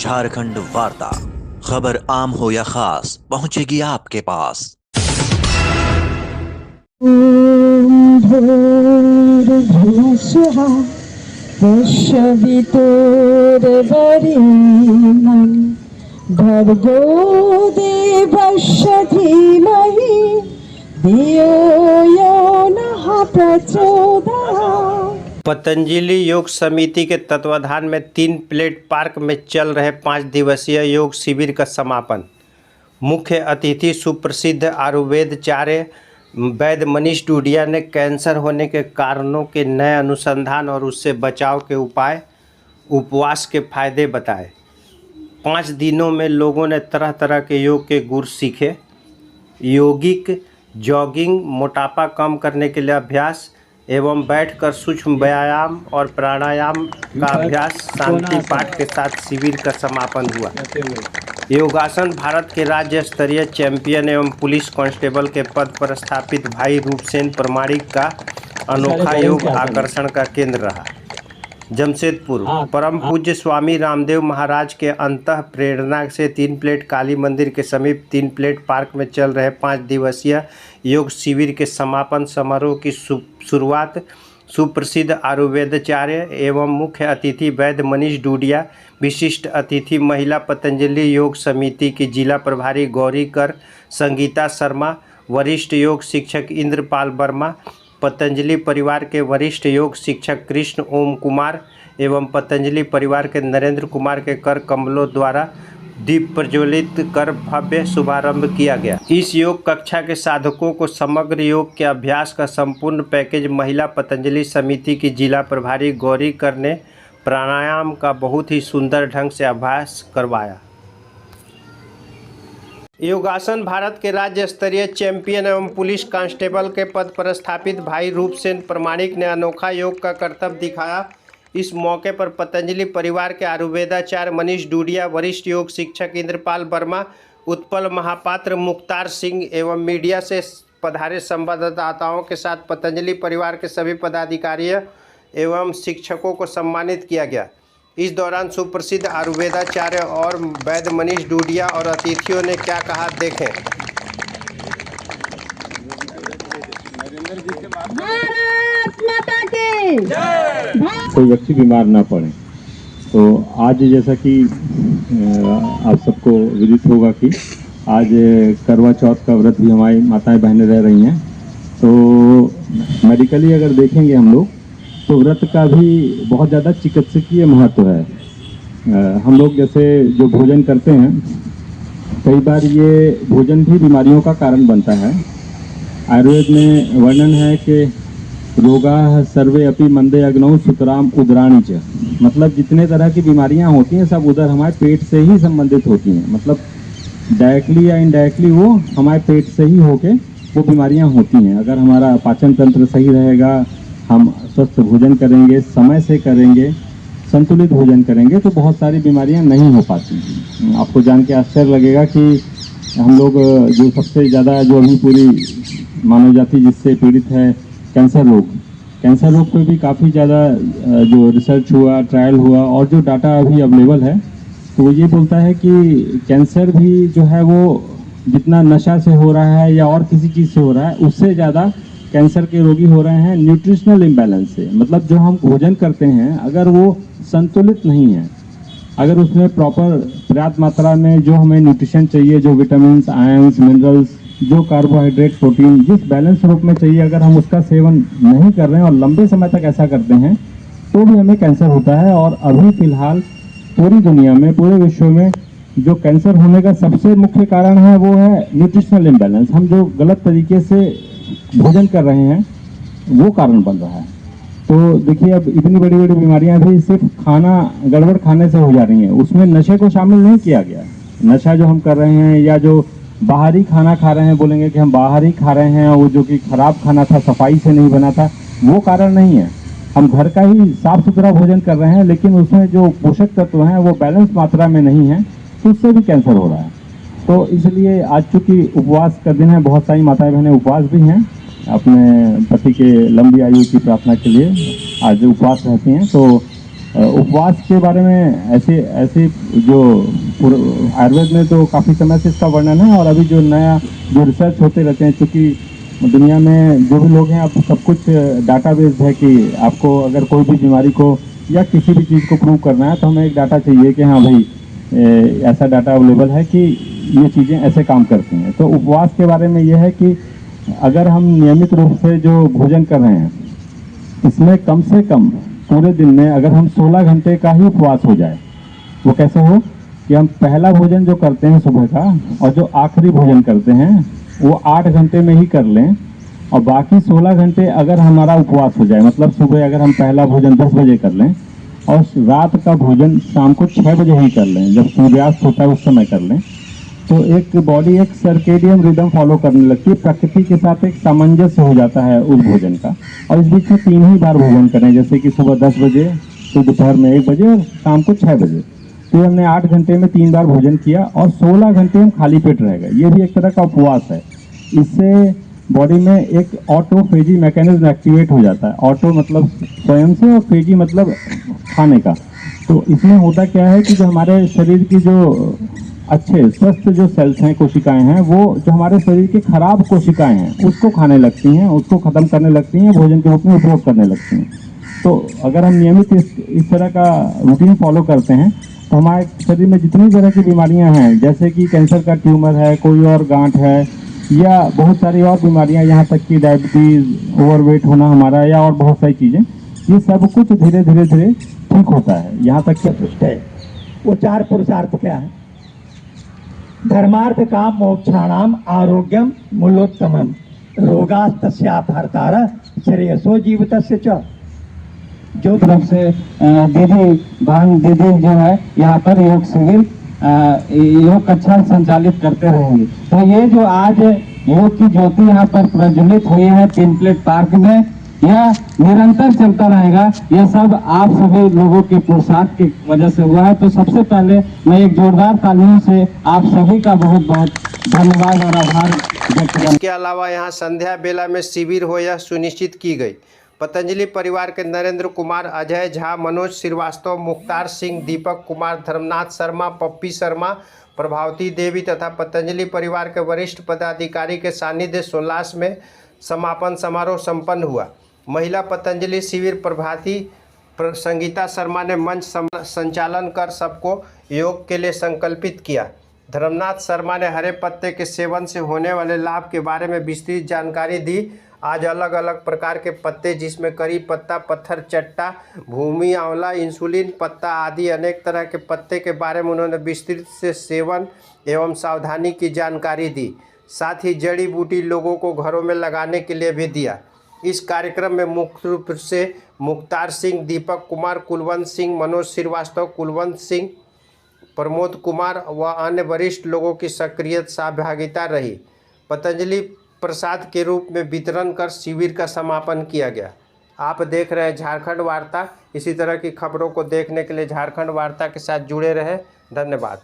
झारखंड वार्ता, खबर आम हो या खास पहुंचेगी आपके पास। भर्गो देवस्य धीमहि धियो यो नः प्रचोदयात्। पतंजलि योग समिति के तत्वाधान में 3 प्लेट पार्क में चल रहे 5 दिवसीय योग शिविर का समापन। मुख्य अतिथि सुप्रसिद्ध आयुर्वेदाचार्य वैद्य मनीष डूडिया ने कैंसर होने के कारणों के नए अनुसंधान और उससे बचाव के उपाय, उपवास के फायदे बताए। 5 दिनों में लोगों ने तरह तरह के योग के गुर सीखे। यौगिक जॉगिंग, मोटापा कम करने के लिए अभ्यास एवं बैठकर सूक्ष्म व्यायाम और प्राणायाम का अभ्यास, शांति पाठ के साथ शिविर का समापन हुआ। योगासन भारत के राज्य स्तरीय चैंपियन एवं पुलिस कांस्टेबल के पद पर स्थापित भाई रूपसेन प्रमाणिक का अनोखा योग आकर्षण का केंद्र रहा। जमशेदपुर परम पूज्य स्वामी रामदेव महाराज के अंतः प्रेरणा से 3 प्लेट काली मंदिर के समीप 3 प्लेट पार्क में चल रहे 5 दिवसीय योग शिविर के समापन समारोह की शुरुआत सुप्रसिद्ध आयुर्वेदाचार्य एवं मुख्य अतिथि वैद्य मनीष डूडिया, विशिष्ट अतिथि महिला पतंजलि योग समिति की जिला प्रभारी गौरी कर, संगीता शर्मा, वरिष्ठ योग शिक्षक इंद्रपाल वर्मा, पतंजलि परिवार के वरिष्ठ योग शिक्षक कृष्ण ओम कुमार एवं पतंजलि परिवार के नरेंद्र कुमार के कर कमलों द्वारा दीप प्रज्वलित कर भव्य शुभारंभ किया गया। इस योग कक्षा के साधकों को समग्र योग के अभ्यास का संपूर्ण पैकेज महिला पतंजलि समिति की जिला प्रभारी गौरी कर ने प्राणायाम का बहुत ही सुंदर ढंग से अभ्यास करवाया। योगासन भारत के राज्य स्तरीय चैंपियन एवं पुलिस कांस्टेबल के पद पर स्थापित भाई रूपसेन प्रमाणिक ने अनोखा योग का करतब दिखाया। इस मौके पर पतंजलि परिवार के आयुर्वेदाचार्य मनीष डूडिया, वरिष्ठ योग शिक्षक इंद्रपाल वर्मा, उत्पल महापात्र, मुख्तार सिंह एवं मीडिया से पधारे संवाददाताओं के साथ पतंजलि परिवार के सभी पदाधिकारियों एवं शिक्षकों को सम्मानित किया गया। इस दौरान सुप्रसिद्ध आयुर्वेदाचार्य और वैद्य मनीष डूडिया और अतिथियों ने क्या कहा, देखें। कोई व्यक्ति बीमार ना पड़े। तो आज जैसा कि आप सबको विदित होगा कि आज करवा चौथ का व्रत भी हमारी माताएं बहनें रह रही हैं। तो मेडिकली अगर देखेंगे हम लोग तो व्रत का भी बहुत ज़्यादा चिकित्सकीय महत्व है। हम लोग जैसे जो भोजन करते हैं, कई बार ये भोजन भी बीमारियों का कारण बनता है। आयुर्वेद में वर्णन है कि रोगा सर्वे अपि मंदे अग्नौ सुतराम उदराणी च, मतलब जितने तरह की बीमारियां होती हैं सब उधर हमारे पेट से ही संबंधित होती हैं। मतलब डायरेक्टली या इनडायरेक्टली वो हमारे पेट से ही होके वो बीमारियां होती हैं। अगर हमारा पाचन तंत्र सही रहेगा, हम स्वस्थ भोजन करेंगे, समय से करेंगे, संतुलित भोजन करेंगे, तो बहुत सारी बीमारियां नहीं हो पाती। आपको जान के आश्चर्य लगेगा कि हम लोग जो सबसे ज़्यादा जो अभी पूरी मानव जाति जिससे पीड़ित है, कैंसर रोग पे भी काफ़ी ज़्यादा जो रिसर्च हुआ, ट्रायल हुआ और जो डाटा अभी अवेलेबल है, तो वो ये बोलता है कि कैंसर भी जो है वो जितना नशा से हो रहा है या और किसी चीज़ से हो रहा है, उससे ज़्यादा कैंसर के रोगी हो रहे हैं न्यूट्रिशनल इम्बैलेंस से। मतलब जो हम भोजन करते हैं अगर वो संतुलित नहीं है, अगर उसमें प्रॉपर पर्याप्त मात्रा में जो हमें न्यूट्रिशन चाहिए, जो विटामिन, आयंस, मिनरल्स, जो कार्बोहाइड्रेट, प्रोटीन जिस बैलेंस रूप में चाहिए, अगर हम उसका सेवन नहीं कर रहे हैं और लंबे समय तक ऐसा करते हैं तो भी हमें कैंसर होता है। और अभी फिलहाल पूरी दुनिया में, पूरे विश्व में जो कैंसर होने का सबसे मुख्य कारण है वो है न्यूट्रिशनल इम्बैलेंस। हम जो गलत तरीके से भोजन कर रहे हैं वो कारण बन रहा है। तो देखिए, अब इतनी बड़ी बड़ी बीमारियां भी सिर्फ खाना गड़बड़ खाने से हो जा रही हैं, उसमें नशे को शामिल नहीं किया गया। नशा जो हम कर रहे हैं या जो बाहरी खाना खा रहे हैं, बोलेंगे कि हम बाहर ही खा रहे हैं, वो जो कि खराब खाना था, सफाई से नहीं बना था, वो कारण नहीं है। हम घर का ही साफ सुथरा भोजन कर रहे हैं लेकिन उसमें जो पोषक तत्व हैं वो बैलेंस मात्रा में नहीं है, तो उससे भी कैंसर हो रहा है। तो इसलिए आज चूँकि उपवास का दिन है, बहुत सारी माताएं बहनें उपवास भी हैं, अपने पति के लंबी आयु की प्रार्थना के लिए आज उपवास रहती हैं। तो उपवास के बारे में ऐसे ऐसे जो आयुर्वेद में तो काफ़ी समय से इसका वर्णन है, और अभी जो नया जो रिसर्च होते रहते हैं, क्योंकि दुनिया में जो भी लोग हैं अब सब कुछ डाटाबेस है कि आपको अगर कोई भी बीमारी को या किसी भी चीज़ को प्रूव करना है तो हमें एक डाटा चाहिए कि हाँ भाई ऐसा डाटा अवेलेबल है कि ये चीज़ें ऐसे काम करती हैं। तो उपवास के बारे में ये है कि अगर हम नियमित रूप से जो भोजन कर रहे हैं इसमें कम से कम पूरे दिन में अगर हम 16 घंटे का ही उपवास हो जाए, वो कैसे हो कि हम पहला भोजन जो करते हैं सुबह का और जो आखिरी भोजन करते हैं वो 8 घंटे में ही कर लें, और बाकी 16 घंटे अगर हमारा उपवास हो जाए, मतलब सुबह अगर हम पहला भोजन 10 बजे कर लें और रात का भोजन शाम को 6 बजे ही कर लें, जब सूर्यास्त होता है उस समय कर लें, तो एक बॉडी एक सर्केडियम रिदम फॉलो करने लगती है, प्रकृति के साथ एक सामंजस्य हो जाता है उस भोजन का। और इस बीच में 3 ही बार भोजन करें, जैसे कि सुबह 10 बजे, तो दोपहर में 1 बजे और शाम को 6 बजे। तो हमने 8 घंटे में 3 बार भोजन किया और 16 घंटे हम खाली पेट रह गए। ये भी एक तरह का उपवास है। इससे बॉडी में एक ऑटोफेजी मैकेनिज्म एक्टिवेट हो जाता है। ऑटो मतलब स्वयं से और फेजी मतलब खाने का। तो इसमें होता क्या है कि जो हमारे शरीर की जो अच्छे स्वस्थ जो सेल्स हैं, कोशिकाएं हैं, वो जो हमारे शरीर की खराब कोशिकाएं हैं उसको खाने लगती हैं, उसको खत्म करने लगती हैं, भोजन के रूप में उपयोग करने लगती हैं। तो अगर हम नियमित इस तरह का रूटीन फॉलो करते हैं तो हमारे शरीर में जितनी तरह की बीमारियां हैं, जैसे कि कैंसर का ट्यूमर है, कोई और गांठ है, या बहुत सारी और बीमारियां, यहाँ तक कि डायबिटीज, ओवरवेट होना हमारा, या और बहुत सारी चीज़ें, ये सब कुछ धीरे धीरे धीरे ठीक होता है। यहाँ तक कि है वो 4 पुरुषार्थ क्या है? धर्मार्थ काम मोक्षाणाम आरोग्यम मूलोत्तमम रोगास्तस्यापहर्तारः श्रेयसो जीवितस्य च। जो तरफ से दीदी जो है यहाँ पर योग शिविर योग कक्षा संचालित करते रहेंगे। तो ये जो आज योग की ज्योति यहाँ पर प्रज्वलित हुई है 3 प्लेट पार्क में, यह निरंतर चलता रहेगा। यह सब आप सभी लोगों के पुरुषार्थ की वजह से हुआ है। तो सबसे पहले मैं एक जोरदार तालियों से आप सभी का बहुत बहुत धन्यवाद और आभार व्यक्त करता हूं। इसके अलावा यहाँ संध्या बेला में शिविर हो यह सुनिश्चित की गई। पतंजलि परिवार के नरेंद्र कुमार, अजय झा, मनोज श्रीवास्तव, मुख्तार सिंह, दीपक कुमार, धर्मनाथ शर्मा, पप्पी शर्मा, प्रभावती देवी तथा पतंजलि परिवार के वरिष्ठ पदाधिकारी के सानिध्य सोल्लास में समापन समारोह संपन्न हुआ। महिला पतंजलि शिविर प्रभाती संगीता शर्मा ने मंच संचालन कर सबको योग के लिए संकल्पित किया। धर्मनाथ शर्मा ने हरे पत्ते के सेवन से होने वाले लाभ के बारे में विस्तृत जानकारी दी। आज अलग अलग प्रकार के पत्ते, जिसमें करी पत्ता, पत्थर चट्टा, भूमि आंवला, इंसुलिन पत्ता आदि अनेक तरह के पत्ते के बारे में उन्होंने विस्तृत से सेवन एवं सावधानी की जानकारी दी। साथ ही जड़ी बूटी लोगों को घरों में लगाने के लिए भी दिया। इस कार्यक्रम में मुख्य रूप से मुख्तार सिंह, दीपक कुमार, कुलवंत सिंह, मनोज श्रीवास्तव, कुलवंत सिंह, प्रमोद कुमार व अन्य वरिष्ठ लोगों की सक्रिय सहभागिता रही। पतंजलि प्रसाद के रूप में वितरण कर शिविर का समापन किया गया। आप देख रहे हैं झारखंड वार्ता। इसी तरह की खबरों को देखने के लिए झारखंड वार्ता के साथ जुड़े रहें। धन्यवाद।